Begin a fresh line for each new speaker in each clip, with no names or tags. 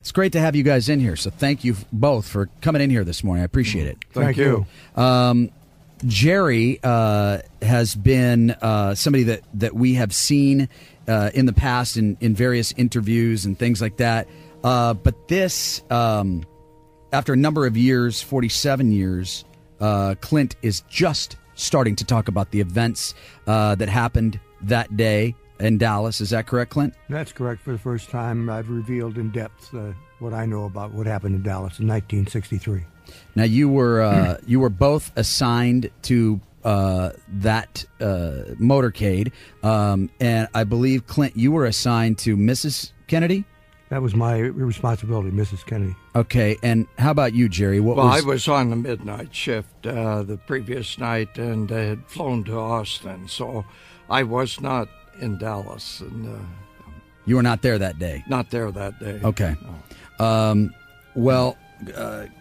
It's great to have you guys in here. So thank you both for coming in here this morning. I appreciate it.
Thank you.
Jerry has been somebody that we have seen in the past in various interviews and things like that. But this, after a number of years, 47 years, Clint is just starting to talk about the events that happened that day in Dallas. Is that correct, Clint?
That's correct. For the first time, I've revealed in depth what I know about what happened in Dallas in 1963.
Now, you were both assigned to that motorcade, and I believe, Clint, you were assigned to Mrs. Kennedy?
That was my responsibility, Mrs. Kennedy.
Okay, and how about you, Jerry?
I was on the midnight shift the previous night and had flown to Austin, so I was not in Dallas. And
you were not there that day?
Not there that day.
Okay.
No.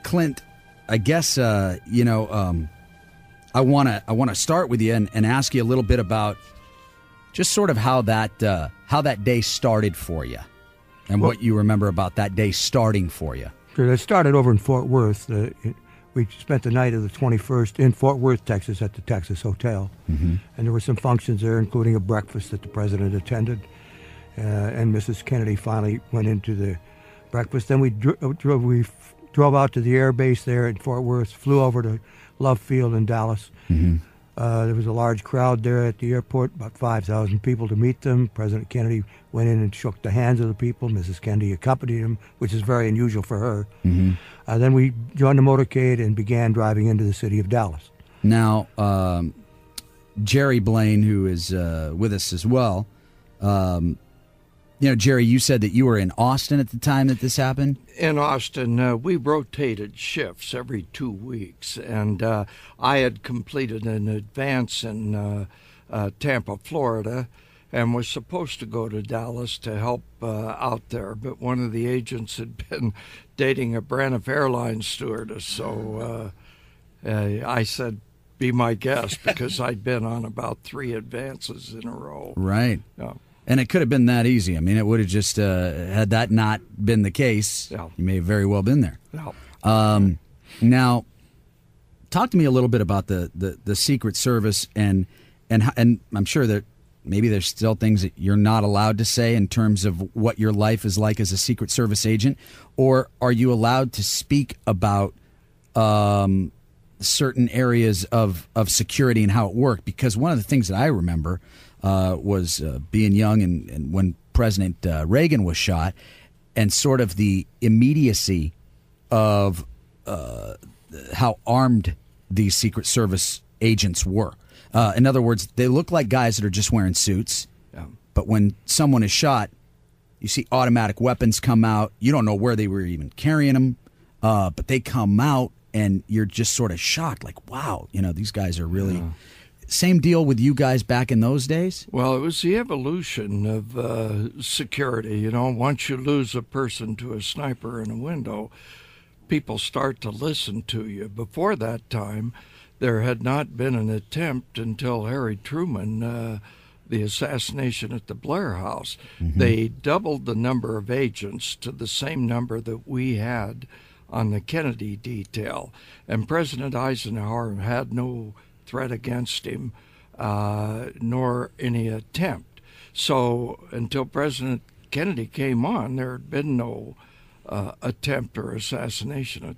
Clint, I guess I want to start with you and ask you a little bit about just sort of how that day started for you, and what you remember about that day starting for you.
It started over in Fort Worth. We spent the night of the 21st in Fort Worth, Texas, at the Texas Hotel, and there were some functions there, including a breakfast that the president attended, and Mrs. Kennedy finally went into the breakfast. Then we drove out to the air base there in Fort Worth, flew over to Love Field in Dallas. There was a large crowd there at the airport, about 5,000 people to meet them. President Kennedy went in and shook the hands of the people. Mrs. Kennedy accompanied him, which is very unusual for her. Then we joined the motorcade and began driving into the city of Dallas.
Now, Jerry Blaine, who is with us as well, Jerry, you said that you were in Austin at the time that this happened?
In Austin, we rotated shifts every 2 weeks, and I had completed an advance in Tampa, Florida, and was supposed to go to Dallas to help out there, but one of the agents had been dating a Braniff Airlines stewardess, so I said, be my guest, because I'd been on about 3 advances in a row.
Right. And it could have been that easy. I mean, it would have just, had that not been the case, you may have very well been there. Now, talk to me a little bit about the Secret Service, and I'm sure that maybe there's still things that you're not allowed to say in terms of what your life is like as a Secret Service agent, or are you allowed to speak about certain areas of security and how it worked? Because one of the things that I remember was being young and when President Reagan was shot, and sort of the immediacy of how armed these Secret Service agents were. In other words, they look like guys that are just wearing suits, but when someone is shot, you see automatic weapons come out. You don't know where they were even carrying them, but they come out, and you're just sort of shocked, like, wow, these guys are really... Same deal with you guys back in those days?
Well, it was the evolution of security. Once you lose a person to a sniper in a window, people start to listen to you. Before that time, there had not been an attempt until Harry Truman, the assassination at the Blair House. They doubled the number of agents to the same number that we had on the Kennedy detail. And President Eisenhower had no threat against him, nor any attempt. So until President Kennedy came on, there had been no attempt or assassination